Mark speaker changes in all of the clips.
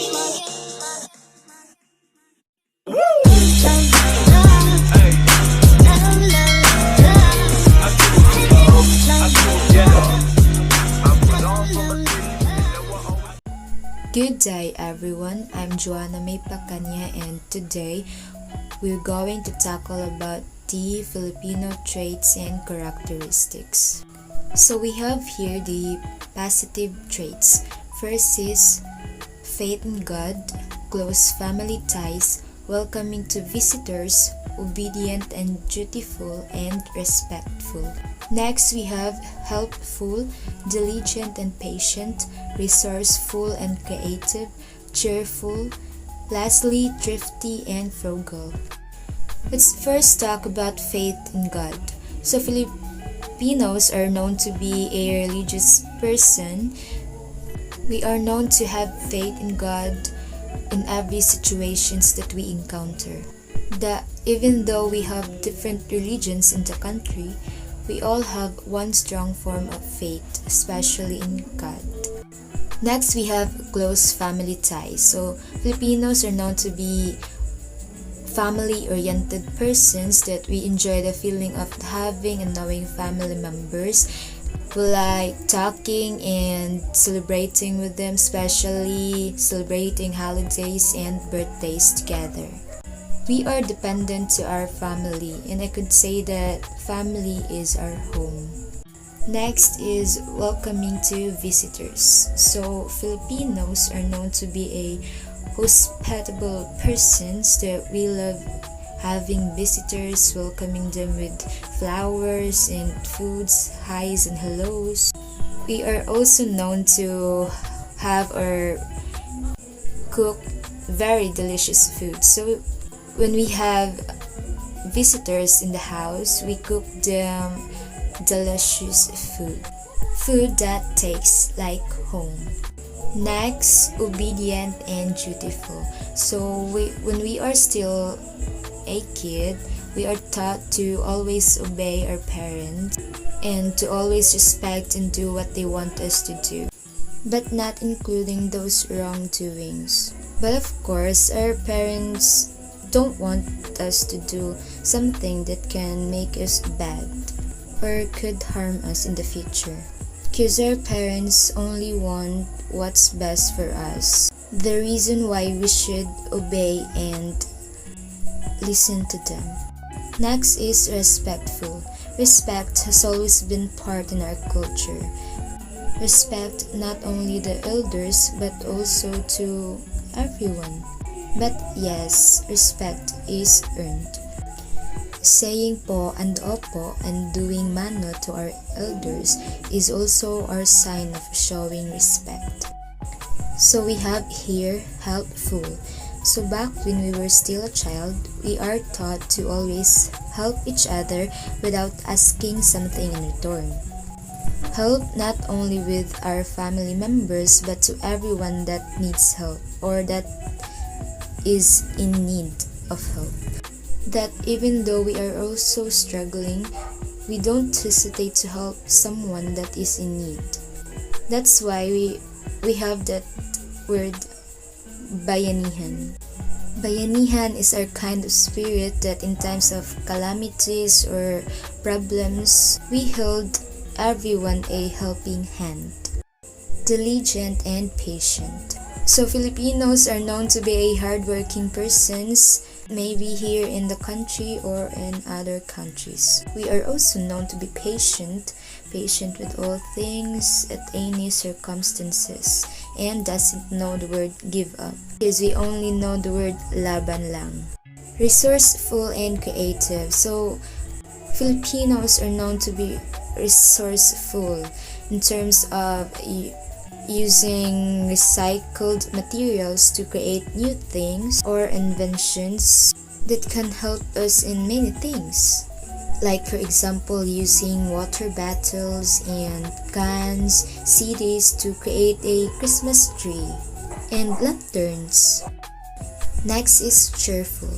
Speaker 1: Good day everyone, I'm Jhoana Mae Pacaña, and today we're going to tackle about the Filipino traits and characteristics. So we have here the positive traits. First is faith in God, close family ties, welcoming to visitors, obedient and dutiful, and respectful. Next, we have helpful, diligent and patient, resourceful and creative, cheerful, lastly, thrifty and frugal. Let's first talk about faith in God. So Filipinos are known to be a religious person. We are known to have faith in God in every situations that we encounter. That even though we have different religions in the country, we all have one strong form of faith, especially in God. Next, we have close family ties. So Filipinos are known to be family-oriented persons, that we enjoy the feeling of having and knowing family members. We like talking and celebrating with them, especially celebrating holidays and birthdays together. We are dependent to our family, and I could say that family is our home. Next is welcoming to visitors. So Filipinos are known to be a hospitable persons, that we love having visitors, welcoming them with flowers and foods, highs and hellos. We are also known to have or cook very delicious food. So when we have visitors in the house, we cook them delicious food that tastes like home. Next, obedient and dutiful. So when we are still a kid, we are taught to always obey our parents and to always respect and do what they want us to do, but not including those wrongdoings. But of course, our parents don't want us to do something that can make us bad or could harm us in the future, because our parents only want what's best for us. The reason why we should obey and listen to them. Next is respectful. Respect has always been part in our culture. Respect not only the elders but also to everyone. But yes, respect is earned. Saying po and opo and doing mano to our elders is also our sign of showing respect. So we have here helpful. So back when we were still a child, we are taught to always help each other without asking something in return. Help not only with our family members but to everyone that needs help or that is in need of help. That even though we are also struggling, we don't hesitate to help someone that is in need. That's why we have that word bayanihan. Bayanihan is our kind of spirit that in times of calamities or problems, we held everyone a helping hand. Diligent and patient. So Filipinos are known to be a hardworking persons, maybe here in the country or in other countries. We are also known to be patient with all things at any circumstances, and doesn't know the word give up, because we only know the word laban lang. Resourceful and creative. So Filipinos are known to be resourceful in terms of using recycled materials to create new things or inventions that can help us in many things. Like for example, using water bottles and cans, CDs to create a Christmas tree, and lanterns. Next is cheerful.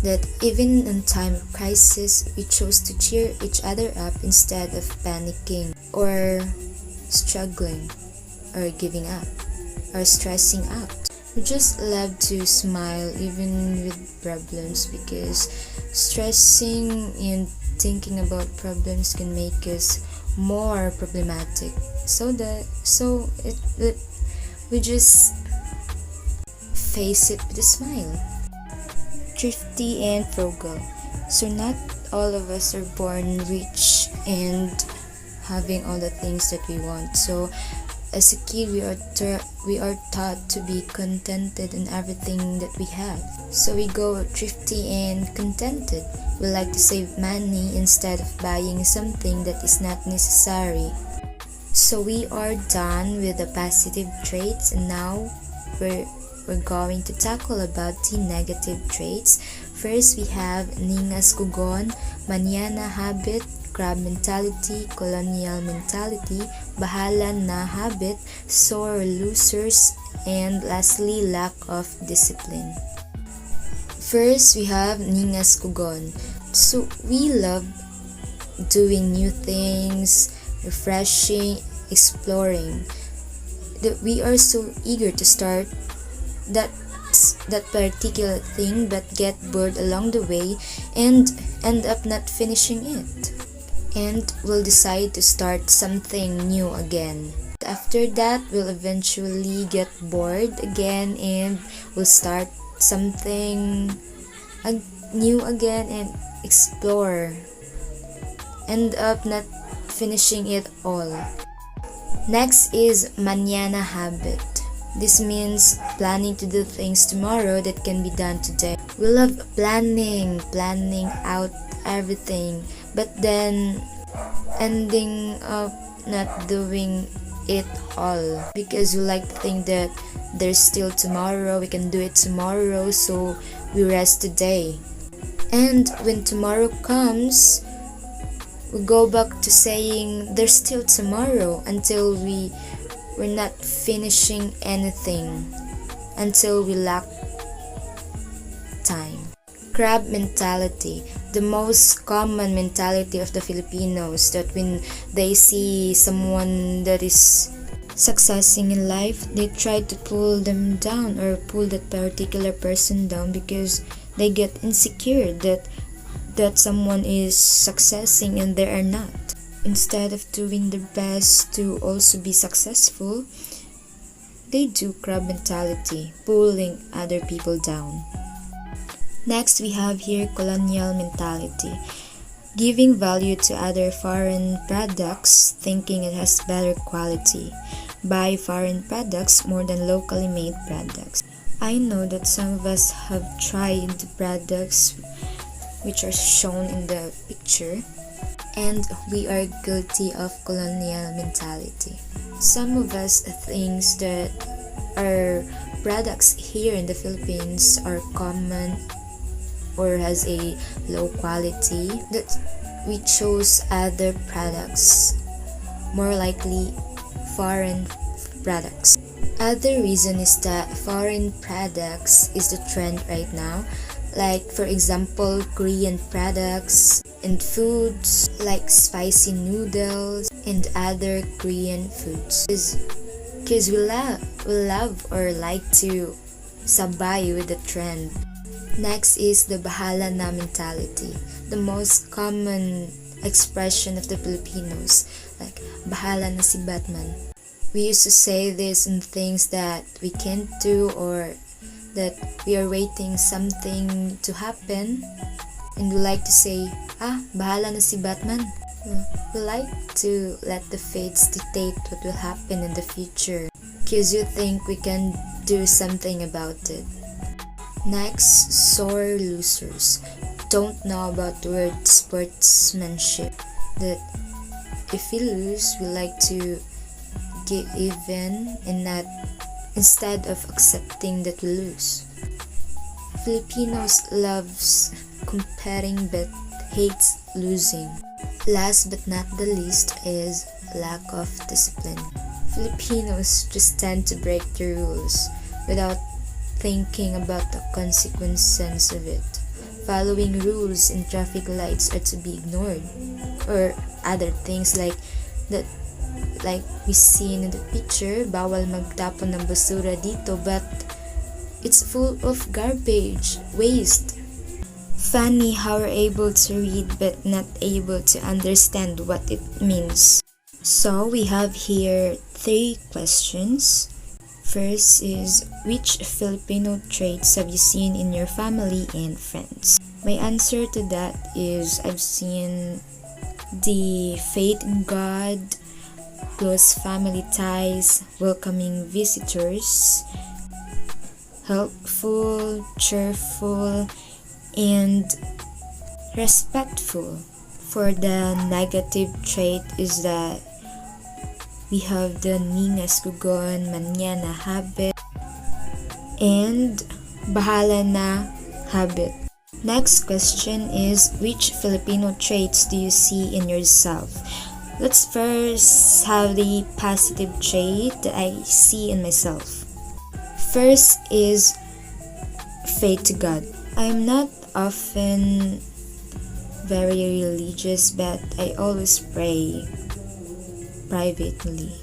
Speaker 1: That even in time of crisis, we chose to cheer each other up instead of panicking or struggling or giving up or stressing out. We just love to smile even with problems, because stressing and thinking about problems can make us more problematic. We just face it with a smile. Thrifty and frugal. So not all of us are born rich and having all the things that we want. So as a kid, we are taught to be contented in everything that we have. So we go thrifty and contented. We like to save money instead of buying something that is not necessary. So we are done with the positive traits, and now we're going to tackle about the negative traits. First, we have ningas kugon, manana habit, crab mentality, colonial mentality, bahala na habit, sore losers, and lastly, lack of discipline. First, we have ningas kugon. So we love doing new things, refreshing, exploring. We are so eager to start that particular thing, but get bored along the way and end up not finishing it, and will decide to start something new again. After that, we'll eventually get bored again and we'll start something new again and explore, end up not finishing it all. Next is mañana habit. This means planning to do things tomorrow that can be done today. We love planning out everything, but then ending up not doing it all, because we like to think that there's still tomorrow, we can do it tomorrow, so we rest today. And when tomorrow comes, we go back to saying there's still tomorrow until we're not finishing anything, until we lack time. Crab mentality, the most common mentality of the Filipinos, that when they see someone that is successing in life, they try to pull them down or pull that particular person down, because they get insecure that someone is successing and they are not. Instead of doing their best to also be successful, they do crab mentality, pulling other people down. Next, we have here colonial mentality, giving value to other foreign products, thinking it has better quality. Buy foreign products more than locally made products. I know that some of us have tried the products which are shown in the picture, and we are guilty of colonial mentality. Some of us think that our products here in the Philippines are common or has a low quality, that we chose other products, more likely foreign products. Other reason is that foreign products is the trend right now, like for example Korean products and foods like spicy noodles and other Korean foods, because we love or like to sabay with the trend. Next is the bahala na mentality, the most common expression of the Filipinos, like bahala na si Batman. We used to say this in things that we can't do, or that we are waiting something to happen, and we like to say, bahala na si Batman. We like to let the fates dictate what will happen in the future, because you think we can do something about it. Next, sore losers. Don't know about the word sportsmanship, that if we lose, we like to get even and not, instead of accepting that we lose. Filipinos loves competing but hates losing. Last but not the least is lack of discipline. Filipinos just tend to break the rules without thinking about the consequences of it. Following rules in traffic lights are to be ignored, or other things like that, like we see in the picture, bawal magtapon ng basura dito, but It's full of garbage, waste. Funny how we're able to read but not able to understand what it means. So we have here 3 questions. First is, which Filipino traits have you seen in your family and friends? My answer to that is, I've seen the faith in God, close family ties, welcoming visitors, helpful, cheerful, and respectful. For the negative trait is that we have the ningas kugon, manana habit, and bahala na habit. Next question is, which Filipino traits do you see in yourself? Let's first have the positive trait that I see in myself. First is faith to God. I'm not often very religious, but I always pray privately,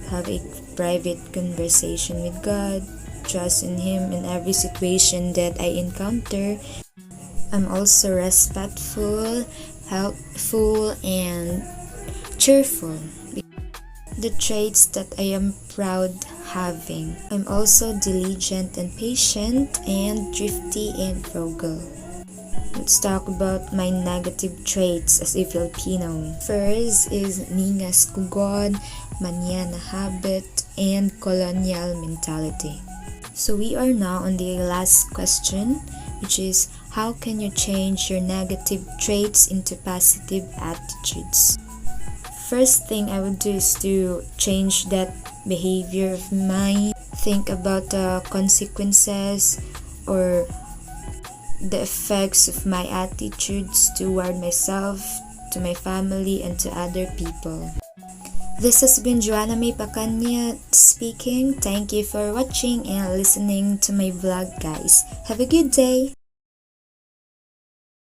Speaker 1: have a private conversation with God, trust in Him in every situation that I encounter. I'm also respectful, helpful, and cheerful. The traits that I am proud having. I'm also diligent and patient, and thrifty and frugal. Let's talk about my negative traits as a Filipino. First is ningas kugon, manana habit, and colonial mentality. So we are now on the last question, which is, how can you change your negative traits into positive attitudes? First thing I would do is to change that behavior of mine. Think about the consequences or the effects of my attitudes toward myself, to my family, and to other people. This has been Jhoana Mae Pacaña speaking. Thank you for watching and listening to my vlog, guys. Have a good day!